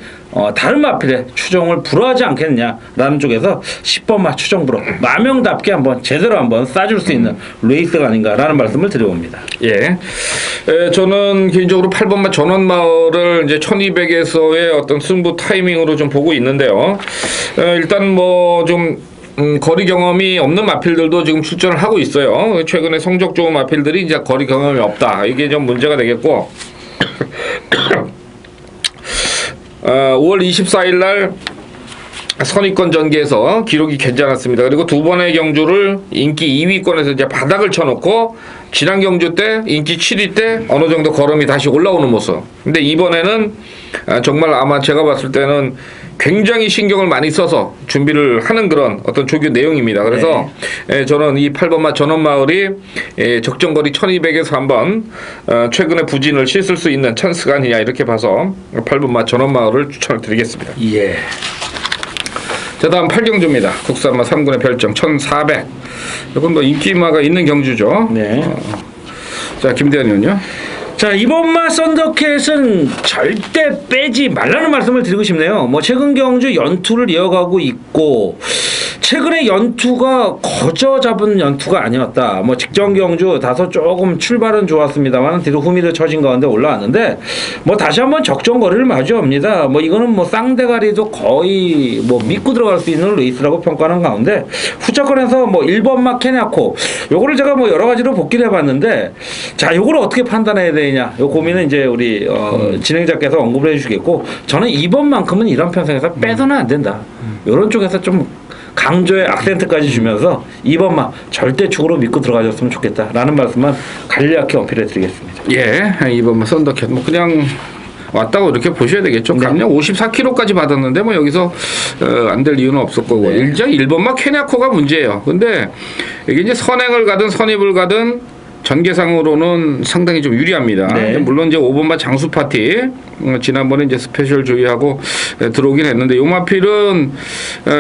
다른 마필의 추종을 불허하지 않겠느냐라는 쪽에서 10번마 추정 불허 마명답게 한번 제대로 한번 쏴줄 수 있는 레이스가 아닌가라는 말씀을 드려봅니다. 예. 저는 개인적으로 8번마 전원마을을 이제 1200에서의 어떤 승부 타이밍으로 좀 보고 있는데요. 일단 뭐 좀 거리 경험이 없는 마필들도 지금 출전을 하고 있어요. 최근에 성적 좋은 마필들이 이제 거리 경험이 없다. 이게 좀 문제가 되겠고 5월 24일 날 선입권 전개에서 기록이 괜찮았습니다. 그리고 두 번의 경주를 인기 2위권에서 이제 바닥을 쳐놓고 지난 경주 때 인기 7위 때 어느 정도 걸음이 다시 올라오는 모습. 근데 이번에는 정말 아마 제가 봤을 때는 굉장히 신경을 많이 써서 준비를 하는 그런 어떤 조교 내용입니다. 그래서 저는 이 8번마 전원마을이 적정거리 1200에서 한번 최근에 부진을 씻을 수 있는 찬스가 아니냐 이렇게 봐서 8번마 전원마을을 추천을 드리겠습니다. 예. 자, 다음 8경주입니다. 국산마 3군의 별정 1400. 이건 뭐 인기마가 있는 경주죠. 네. 자, 김대현 의원요. 자, 이번마 썬더캣은 절대 빼지 말라는 말씀을 드리고 싶네요. 뭐 최근 경주 연투를 이어가고 있고 최근에 연투가 거저 잡은 연투가 아니었다. 뭐 직전 경주 다소 조금 출발은 좋았습니다만 뒤로 후미를 처진 가운데 올라왔는데 뭐 다시 한번 적정 거리를 마주합니다. 뭐 이거는 뭐 쌍대가리도 거의 뭐 믿고 들어갈 수 있는 레이스라고 평가하는 가운데 후차권에서 뭐 1번마 케냐코 요거를 제가 뭐 여러 가지로 복기를 해봤는데 자, 요거를 어떻게 판단해야 되냐 요 고민은 이제 우리 진행자께서 언급을 해주시겠고 저는 2번만큼은 이런 편성에서 빼서는 안 된다. 요런 쪽에서 좀 강조의 악센트까지 주면서 2번만 절대 축으로 믿고 들어가셨으면 좋겠다라는 말씀만 간략히 어필해 드리겠습니다. 예, 2번마 썬더캣 뭐 그냥 왔다고 이렇게 보셔야 되겠죠. 네. 감량 54kg까지 받았는데 뭐 여기서 안 될 이유는 없었고 네. 일자 1번마 쾌냐코가 문제예요. 근데 이게 이제 선행을 가든 선입을 가든 전개상으로는 상당히 좀 유리합니다. 네. 물론 이제 5번마 장수 파티 지난번에 이제 스페셜 조이하고 들어오긴 했는데 요마필은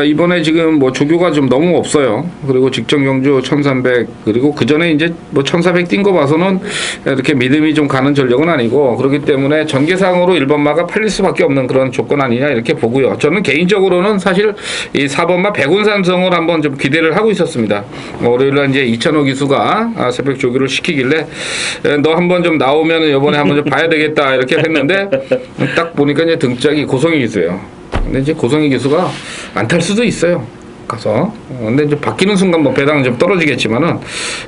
이번에 지금 뭐 조교가 좀 너무 없어요. 그리고 직전 경주 1300 그리고 그 전에 이제 뭐 1400 뛴 거 봐서는 이렇게 믿음이 좀 가는 전력은 아니고 그렇기 때문에 전개상으로 1번마가 팔릴 수밖에 없는 그런 조건 아니냐 이렇게 보고요. 저는 개인적으로는 사실 이 4번마 백운산성을 한번 좀 기대를 하고 있었습니다. 월요일날 이제 이찬호 기수가 새벽 조교를 시키길래 너 한번 좀 나오면 이번에 한번 좀 봐야 되겠다 이렇게 했는데 딱 보니까 이제 등짝이 고성희 기수예요. 근데 이제 고성희 기수가 안 탈 수도 있어요. 가서. 근데 이제 바뀌는 순간 뭐 배당은 좀 떨어지겠지만은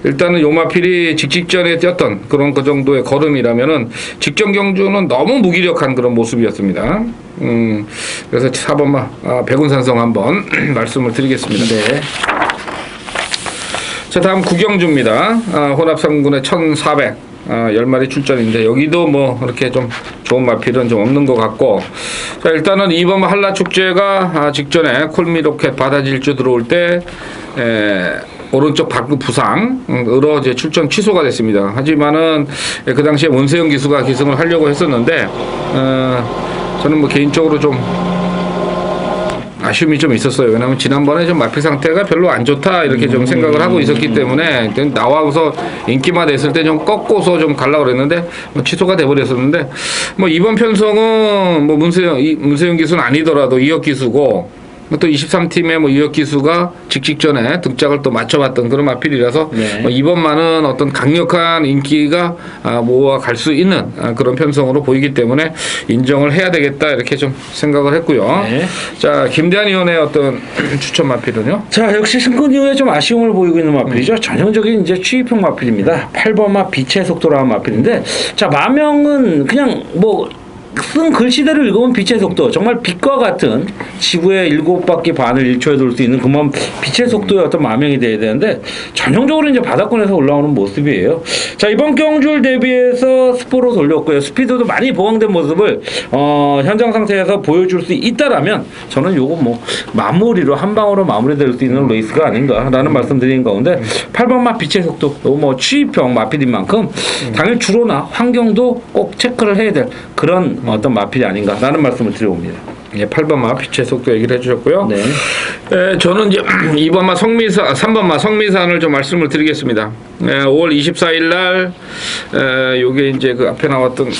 일단은 요마필이 직전에 뛰었던 그런 그 정도의 걸음이라면은 직전 경주는 너무 무기력한 그런 모습이었습니다. 그래서 4번마 백운산성 한번 말씀을 드리겠습니다. 네. 자, 다음 구경주입니다. 혼합 3군의 1400. 10마리 출전인데 여기도 뭐 이렇게 좀 좋은 마필은 좀 없는 것 같고 자 일단은 2번 한라축제가 직전에 콜미로켓 바다질주 들어올 때 오른쪽 발굽 부상으로 이제 출전 취소가 됐습니다. 하지만은 그 당시에 문세영 기수가 기승을 하려고 했었는데 저는 뭐 개인적으로 좀 아쉬움이 좀 있었어요. 왜냐하면 지난번에 좀 마필 상태가 별로 안 좋다 이렇게 좀 생각을 하고 있었기 때문에 나와서 인기만 냈을 때 좀 꺾고서 좀 가려고 그랬는데 뭐 취소가 돼버렸었는데 뭐 이번 편성은 뭐 문세영 기수는 아니더라도 이혁 기수고 또 23팀의 뭐 이혁 기수가 직전에 등짝을 또 맞춰봤던 그런 마필이라서 네. 뭐 이번만은 어떤 강력한 인기가 모아갈 수 있는 그런 편성으로 보이기 때문에 인정을 해야 되겠다 이렇게 좀 생각을 했고요. 네. 자 김대한 의원의 어떤 추천 마필은요? 자 역시 승근 이후에 좀 아쉬움을 보이고 있는 마필이죠. 전형적인 이제 취입형 마필입니다. 8번마 빛의 속도라는 마필인데 자 마명은 그냥 뭐 쓴 글씨대로 읽으면 빛의 속도 정말 빛과 같은 지구의 7바퀴 반을 1초에 돌 수 있는 그만 빛의 속도의 어떤 마명이 돼야 되는데 전형적으로 이제 바닥권에서 올라오는 모습이에요. 자 이번 경주를 대비해서 스포로 돌렸고요. 스피드도 많이 보강된 모습을 현장 상태에서 보여줄 수 있다라면 저는 요거 뭐 마무리로 한 방으로 마무리될 수 있는 레이스가 아닌가라는 말씀드리는 가운데 8번마 빛의 속도 뭐 취입형 마필인 만큼 당일 주로나 환경도 꼭 체크를 해야 될 그런 어떤 마필이 아닌가라는 말씀을 드려봅니다. 예, 8번마 빛의 속도 얘기를 해주셨고요. 네. 저는 이제 2번마 성미산, 3번마 성미산을 좀 말씀을 드리겠습니다. 5월 24일 날, 요게 이제 그 앞에 나왔던,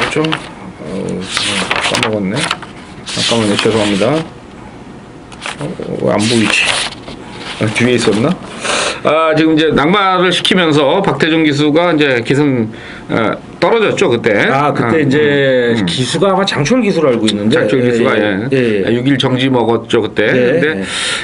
뭐죠? 까먹었네. 잠깐만요, 죄송합니다. 왜 안 보이지? 뒤에 있었나? 지금 이제 낙마를 시키면서 박태준 기수가 이제 기승 떨어졌죠 그때. 그때 이제 기수가 아마 장철 기수로 알고 있는데. 장철 기수가 6일 정지 먹었죠 그때. 네.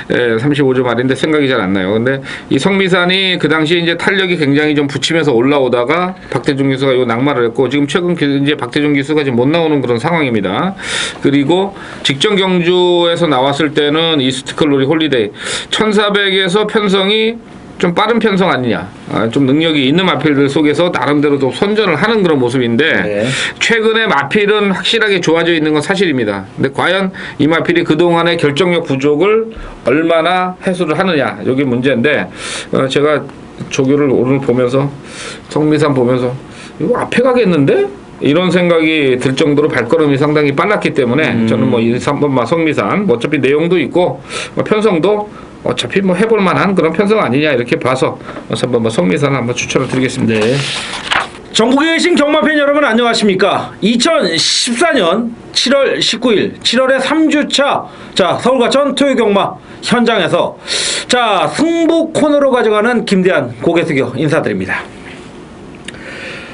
근데 35조 말인데 생각이 잘 안 나요. 근데 이 성미산이 그 당시에 이제 탄력이 굉장히 좀 붙이면서 올라오다가 박태준 기수가 요 낙마를 했고 지금 최근 이제 박태준 기수가 지금 못 나오는 그런 상황입니다. 그리고 직전 경주에서 나왔을 때는 이스트클로리 홀리데이 1400에서 편성이 좀 빠른 편성 아니냐. 좀 능력이 있는 마필들 속에서 나름대로 좀 선전을 하는 그런 모습인데 네. 최근에 마필은 확실하게 좋아져 있는 건 사실입니다. 근데 과연 이 마필이 그동안의 결정력 부족을 얼마나 해소를 하느냐. 이게 문제인데 제가 조교를 오늘 보면서 성미산 보면서 이거 앞에 가겠는데? 이런 생각이 들 정도로 발걸음이 상당히 빨랐기 때문에 저는 뭐 이 3번마 성미산 뭐 어차피 내용도 있고 뭐 편성도 어차피 뭐 해볼 만한 그런 편성 아니냐 이렇게 봐서 3번마 성미산을 한번 추천을 드리겠습니다. 네. 전국에 계신 경마팬 여러분 안녕하십니까? 2014년 7월 19일 7월의 3주차 자 서울과천 토요경마 현장에서 자 승부 코너로 가져가는 김대한 고개 숙여 인사드립니다.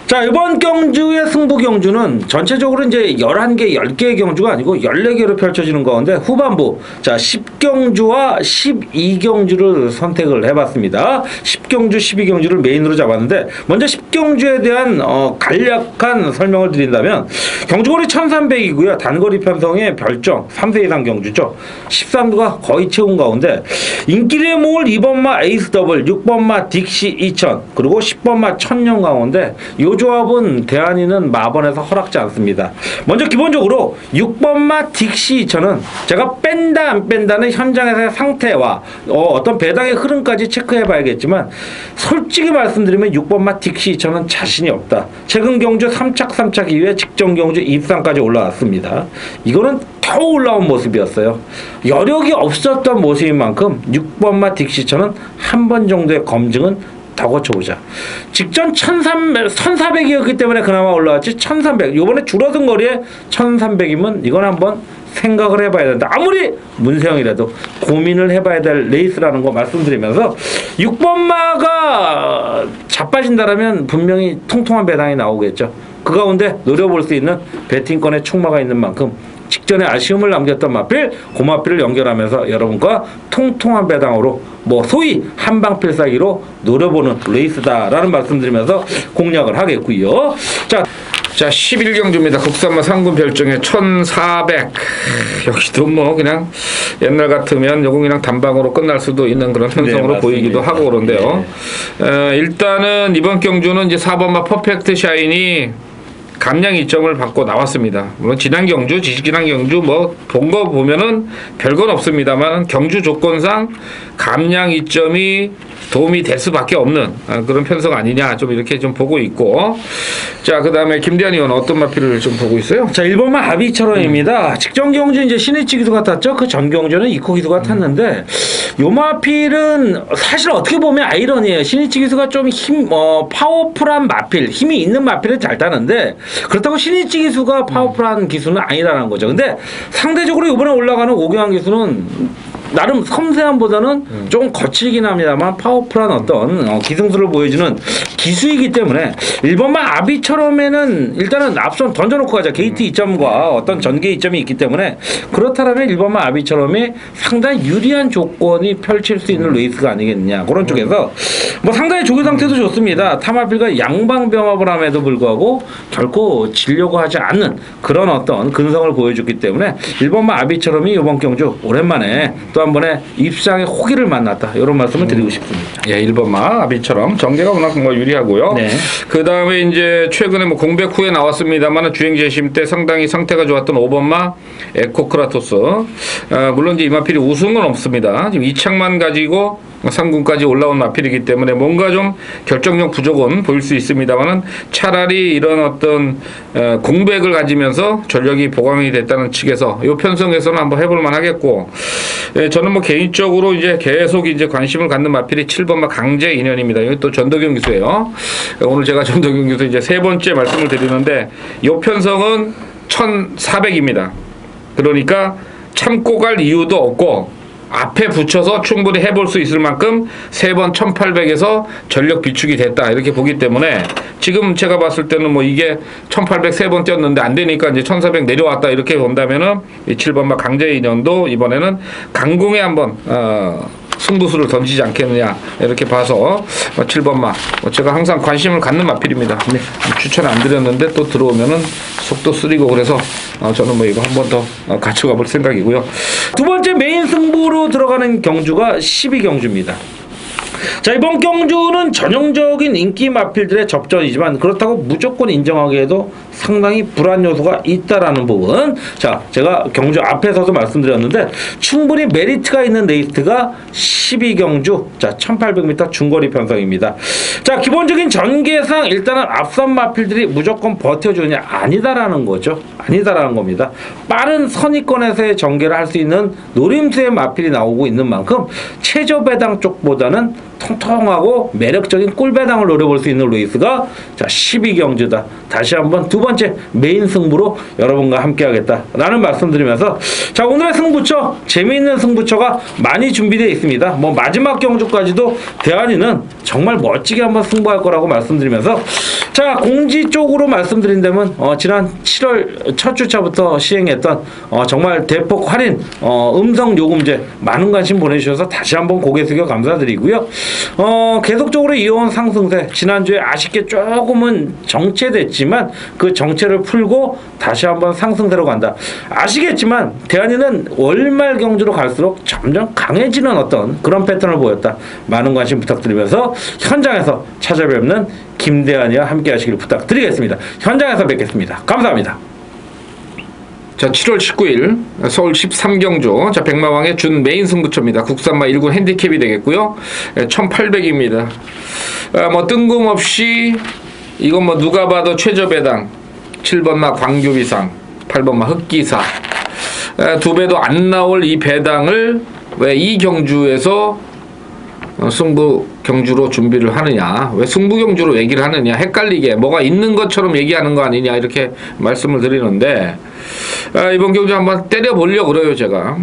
자 이번 경주의 승부 경주는 전체적으로 이제 11개 10개의 경주가 아니고 14개로 펼쳐지는 가운데 후반부 자 10경주와 12경주를 선택을 해봤습니다. 10경주 12경주를 메인으로 잡았는데 먼저 10경주에 대한 간략한 설명을 드린다면 경주거리 1300이고요. 단거리 편성의 별점 3세 이상 경주죠. 13두가 거의 채운 가운데 인기리에 모을 2번마 에이스 더블 6번마 딕시 2000 그리고 10번마 천년 가운데 요 조합은 대한이는 마번에서 허락지 않습니다. 먼저 기본적으로 6번마 딕시 2000은 제가 뺀다 안 뺀다는 현장에서의 상태와 어떤 배당의 흐름까지 체크해 봐야겠지만 솔직히 말씀드리면 6번마 딕시 2000은 자신이 없다. 최근 경주 3착 이후에 직전 경주 2상까지 올라왔습니다. 이거는 겨우 올라온 모습이었어요. 여력이 없었던 모습인 만큼 6번마 딕시 2000은 한 번 정도의 검증은 더 거쳐보자. 직전 1400이었기 때문에 그나마 올라왔지 1300. 요번에 줄어든 거리에 1300이면 이건 한번 생각을 해봐야 된다. 아무리 문세영이라도 고민을 해봐야 될 레이스라는 거 말씀드리면서 6번마가 자빠진다라면 분명히 통통한 배당이 나오겠죠. 그 가운데 노려볼 수 있는 배팅권의 충마가 있는 만큼 직전에 아쉬움을 남겼던 마필, 고마필을 연결하면서 여러분과 통통한 배당으로 뭐 소위 한방필사기로 노려보는 레이스다라는 말씀드리면서 공략을 하겠고요. 자 11경주입니다. 국산마 상금 별정에 1400. 여기도 뭐 그냥 옛날 같으면 요거 그냥 단방으로 끝날 수도 있는 그런 현상으로 네, 보이기도 하고 그런데요. 네. 일단은 이번 경주는 이제 4번마 퍼펙트 샤인이 감량 이점을 받고 나왔습니다. 물론 지난 경주, 지난 경주 뭐 본 거 보면은 별건 없습니다만 경주 조건상 감량 이점이 도움이 될 수밖에 없는 그런 편성 아니냐 좀 이렇게 좀 보고 있고. 자, 그다음에 김대한 의원 어떤 마필을 좀 보고 있어요? 자, 1번마 아비처럼입니다. 직전 경주 이제 신이치 기수가 탔죠. 그 전 경주는 이코 기수가 탔는데 요 마필은 사실 어떻게 보면 아이러니예요. 신이치 기수가 좀 파워풀한 마필, 힘이 있는 마필을 잘 타는데 그렇다고 신이치 기수가 파워풀한 기수는 아니라는 거죠. 근데 상대적으로 이번에 올라가는 오경환 기수는 나름 섬세함보다는 조금 거칠긴 합니다만 파워풀한 어떤 기승수를 보여주는 기수이기 때문에 1번마 아비처럼에는 일단은 앞선 던져놓고 가자. 게이트 이점과 어떤 전개 이점이 있기 때문에 그렇다면 1번마 아비처럼이 상당히 유리한 조건이 펼칠 수 있는 레이스가 아니겠느냐. 그런 쪽에서 뭐 상당히 조교 상태도 좋습니다. 타마필과 양방병합을 함에도 불구하고 결코 지려고 하지 않는 그런 어떤 근성을 보여줬기 때문에 1번마 아비처럼이 이번 경주 오랜만에 또 한 번에 입상의 호기를 만났다. 이런 말씀을 드리고 싶습니다. 예, 1번마 아비처럼 정계가 워낙 뭐 유리하고요. 네. 그 다음에 이제 최근에 뭐 공백 후에 나왔습니다만 주행 재심 때 상당히 상태가 좋았던 5번마 에코크라토스. 물론 이제 이 마필이 우승은 없습니다. 지금 2착만 가지고 3군까지 올라온 마필이기 때문에 뭔가 좀 결정력 부족은 보일 수 있습니다만은 차라리 이런 어떤 공백을 가지면서 전력이 보강이 됐다는 측에서 이 편성에서는 한번 해볼만 하겠고, 저는 뭐 개인적으로 이제 계속 이제 관심을 갖는 마필이 7번마 강제 인연입니다. 이거 또 전도경 기수예요. 오늘 제가 전도경 기수 이제 세 번째 말씀을 드리는데 이 편성은 1400입니다. 그러니까 참고 갈 이유도 없고 앞에 붙여서 충분히 해볼 수 있을 만큼 3번 1800에서 전력 비축이 됐다 이렇게 보기 때문에 지금 제가 봤을 때는 뭐 이게 1800 3번 뛰었는데 안 되니까 이제 1400 내려왔다 이렇게 본다면은 이 7번마 강제 인연도 이번에는 강공에 한번 승부수를 던지지 않겠느냐 이렇게 봐서 7번마 제가 항상 관심을 갖는 마필입니다. 네, 추천 안 드렸는데 또 들어오면은 속도 쓰리고 그래서 저는 뭐 이거 한 번 더 같이 가볼 생각이고요. 두 번째 메인 승부로 들어가는 경주가 12경주입니다. 자, 이번 경주는 전형적인 인기 마필들의 접전이지만 그렇다고 무조건 인정하기에도 상당히 불안 요소가 있다라는 부분. 자, 제가 경주 앞에서도 말씀드렸는데 충분히 메리트가 있는 레이스가 12경주. 자, 1800m 중거리 편성입니다. 자, 기본적인 전개상 일단은 앞선 마필들이 무조건 버텨주느냐 아니다라는 거죠. 아니다라는 겁니다. 빠른 선입권에서의 전개를 할 수 있는 노림수의 마필이 나오고 있는 만큼 최저 배당 쪽보다는 통통하고 매력적인 꿀배당을 노려볼 수 있는 레이스가 자 12경주다. 다시 한번 두 번째 메인 승부로 여러분과 함께 하겠다라는 말씀드리면서 자 오늘의 승부처 재미있는 승부처가 많이 준비되어 있습니다. 뭐 마지막 경주까지도 대한이는 정말 멋지게 한번 승부할 거라고 말씀드리면서 자 공지 쪽으로 말씀드린다면 지난 7월 첫 주차부터 시행했던 정말 대폭 할인 음성 요금제 많은 관심 보내주셔서 다시 한번 고개 숙여 감사드리고요. 계속적으로 이어온 상승세 지난주에 아쉽게 조금은 정체됐지만 그 정체를 풀고 다시 한번 상승세로 간다. 아시겠지만 대한이는 월말 경주로 갈수록 점점 강해지는 어떤 그런 패턴을 보였다. 많은 관심 부탁드리면서 현장에서 찾아뵙는 김대한이와 함께 하시길 부탁드리겠습니다. 현장에서 뵙겠습니다. 감사합니다. 자, 7월 19일 서울 13경주 자 백마왕의 준 메인 승부처입니다. 국산마 1군 핸디캡이 되겠고요. 1800입니다. 뭐 뜬금없이 이건 뭐 누가 봐도 최저배당 7번마 광교비상 8번마 흑기사 두 배도 안 나올 이 배당을 왜 이 경주에서 승부 경주로 준비를 하느냐, 왜 승부 경주로 얘기를 하느냐, 헷갈리게 뭐가 있는 것처럼 얘기하는 거 아니냐 이렇게 말씀을 드리는데 이번 경주 한번 때려보려고 그래요. 제가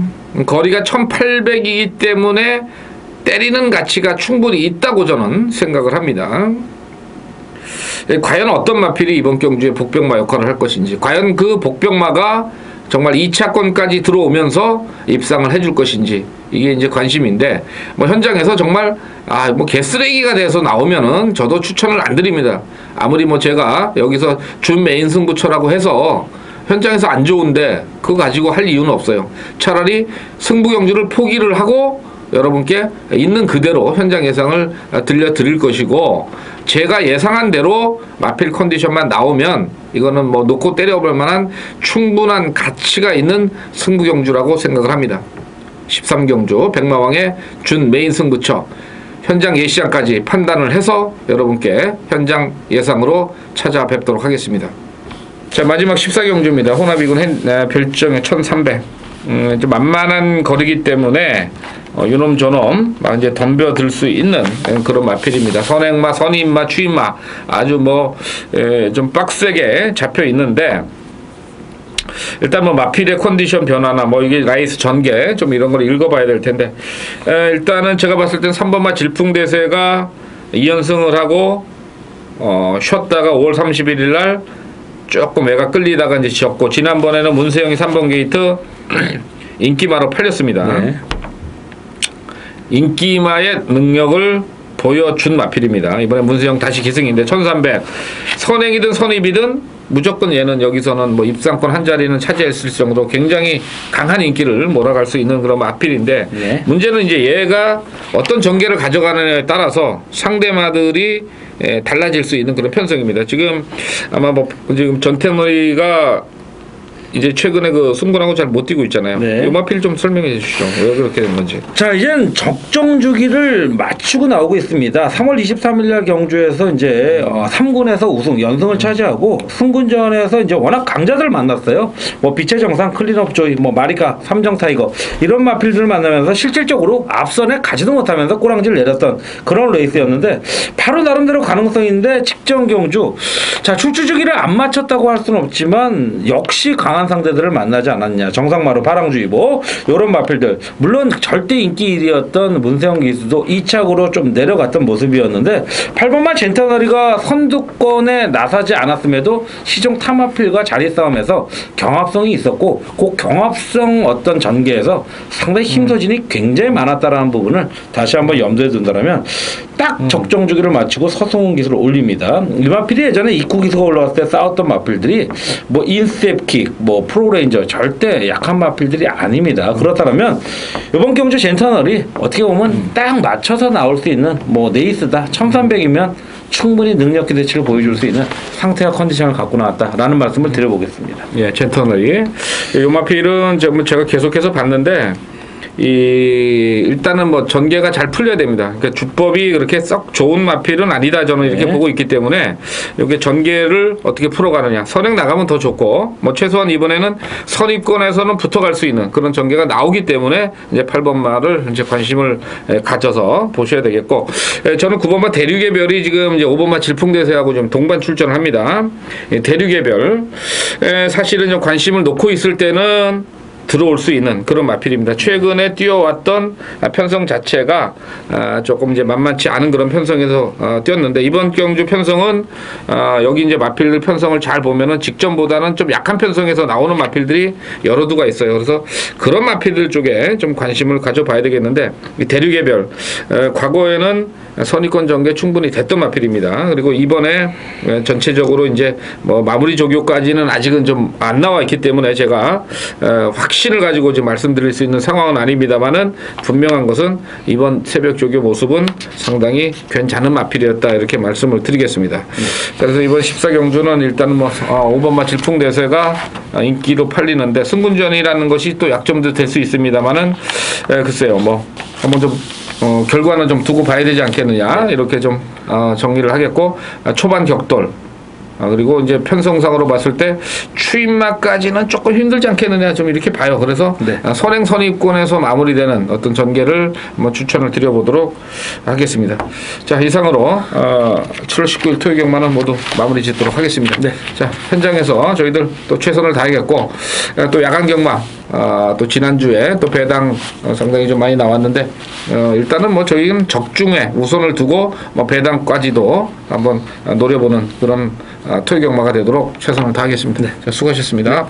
거리가 1800이기 때문에 때리는 가치가 충분히 있다고 저는 생각을 합니다. 과연 어떤 마필이 이번 경주에 복병마 역할을 할 것인지, 과연 그 복병마가 정말 2차권까지 들어오면서 입상을 해줄 것인지, 이게 이제 관심인데, 뭐 현장에서 정말 뭐 개쓰레기가 돼서 나오면은 저도 추천을 안 드립니다. 아무리 뭐 제가 여기서 준 메인 승부처라고 해서 현장에서 안 좋은데 그거 가지고 할 이유는 없어요. 차라리 승부 경주를 포기를 하고 여러분께 있는 그대로 현장 예상을 들려드릴 것이고, 제가 예상한 대로 마필 컨디션만 나오면 이거는 뭐 놓고 때려볼 만한 충분한 가치가 있는 승부 경주라고 생각을 합니다. 13경주 백마왕의 준 메인 승부처 현장 예시장까지 판단을 해서 여러분께 현장 예상으로 찾아뵙도록 하겠습니다. 자, 마지막 14경주입니다. 호나비군 별정의 1300. 좀 만만한 거리기 때문에 요놈 저놈 이제 덤벼들 수 있는 그런 마필입니다. 선행마, 선임마, 추임마 아주 뭐 좀 빡세게 잡혀 있는데, 일단 뭐 마필의 컨디션 변화나 뭐 이게 라이스 전개 좀 이런 걸 읽어봐야 될 텐데, 일단은 제가 봤을 땐 3번마 질풍대세가 2연승을 하고 쉬었다가 5월 31일 날 조금 애가 끌리다가 이제 지었고, 지난번에는 문세영이 3번 게이트 인기마로 팔렸습니다. 네. 인기마의 능력을 보여준 마필입니다. 이번에 문세영 다시 기승인데 1300 선행이든 선입이든 무조건 얘는 여기서는 뭐 입상권 한 자리는 차지했을 정도로 굉장히 강한 인기를 몰아갈 수 있는 그런 마필인데, 네. 문제는 이제 얘가 어떤 전개를 가져가느냐에 따라서 상대마들이 달라질 수 있는 그런 편성입니다. 지금 아마 뭐 지금 전태너이가 이제 최근에 그 승부하고 잘 못 뛰고 있잖아요. 네. 이 마필 좀 설명해 주시죠. 왜 그렇게 된 건지. 자, 이젠 적정 주기를 맞추고 나오고 있습니다. 3월 23일 날 경주에서 이제 3군에서 우승, 연승을 차지하고 승군전에서 이제 워낙 강자들 만났어요. 뭐 빛의 정상, 클린업 조이, 뭐 마리카, 삼정 타이거 이런 마필들을 만나면서 실질적으로 앞선에 가지도 못하면서 꼬랑지를 내렸던 그런 레이스였는데, 바로 나름대로 가능성인데 직전 경주, 자, 출주 주기를 안 맞췄다고 할 수는 없지만 역시 강한 상대들을 만나지 않았냐. 정상마루, 파랑주의보 이런 마필들, 물론 절대 인기 1위였던 문세영 기수도 2착으로 좀 내려갔던 모습이었는데, 8번마 젠타너리가 선두권에 나서지 않았음에도 시종 타마필과 자리 싸움에서 경합성이 있었고, 그 경합성 어떤 전개에서 상당히 힘소진이 굉장히 많았다라는 부분을 다시 한번 염두에 둔다면 딱 적정 주기를 맞추고 서승훈 기수를 올립니다. 이 마필이 예전에 이쿠 기수가 올라왔을 때 싸웠던 마필들이 뭐 인스텝킥, 뭐 프로레인저 절대 약한 마필들이 아닙니다. 그렇다면 이번 경주 젠터널이 어떻게 보면 딱 맞춰서 나올 수 있는 뭐 네이스다. 1300이면 충분히 능력 기대치를 보여줄 수 있는 상태와 컨디션을 갖고 나왔다라는 말씀을 드려보겠습니다. 예, 젠터널이 이 마필은 제가 계속해서 봤는데, 일단은 뭐 전개가 잘 풀려야 됩니다. 그러니까 주법이 그렇게 썩 좋은 마필은 아니다, 저는 이렇게 보고 있기 때문에 이렇게 전개를 어떻게 풀어가느냐. 선행 나가면 더 좋고, 뭐 최소한 이번에는 선입권에서는 붙어갈 수 있는 그런 전개가 나오기 때문에 이제 8번마를 이제 관심을 가져서 보셔야 되겠고, 저는 9번마 대륙의 별이 지금 이제 5번마 질풍대세하고 좀 동반 출전을 합니다. 대륙의 별, 사실은 좀 관심을 놓고 있을 때는 들어올 수 있는 그런 마필입니다. 최근에 뛰어왔던 편성 자체가 조금 이제 만만치 않은 그런 편성에서 뛰었는데, 이번 경주 편성은 여기 이제 마필들 편성을 잘 보면은 직전보다는 좀 약한 편성에서 나오는 마필들이 여러 두가 있어요. 그래서 그런 마필들 쪽에 좀 관심을 가져봐야 되겠는데, 이 대륙의 별, 과거에는 선의권 전개 충분히 됐던 마필입니다. 그리고 이번에 전체적으로 이제 뭐 마무리 조교까지는 아직은 좀 안 나와 있기 때문에 제가 확실히 확신을 가지고 이제 말씀드릴 수 있는 상황은 아닙니다만은 분명한 것은 이번 새벽 조교 모습은 상당히 괜찮은 마필이었다 이렇게 말씀을 드리겠습니다. 그래서 이번 14경주는 일단은 뭐 5번마 질풍대세가 인기로 팔리는데 승군전이라는 것이 또 약점도 될 수 있습니다만은 글쎄요 뭐 한번 좀 결과는 좀 두고 봐야 되지 않겠느냐 이렇게 좀 정리를 하겠고 초반 격돌 그리고 이제 편성상으로 봤을 때 추임마까지는 조금 힘들지 않겠느냐 좀 이렇게 봐요. 그래서 네. 선행 선입권에서 마무리되는 어떤 전개를 한번 추천을 드려보도록 하겠습니다. 자 이상으로 7월 19일 토요 경마는 모두 마무리 짓도록 하겠습니다. 네. 자 현장에서 저희들 또 최선을 다하겠고 또 야간 경마 또 지난주에 또 배당 상당히 좀 많이 나왔는데 일단은 뭐 저희는 적중에 우선을 두고 뭐 배당까지도 한번 노려보는 그런 토요 경마가 되도록 최선을 다하겠습니다. 자, 수고하셨습니다.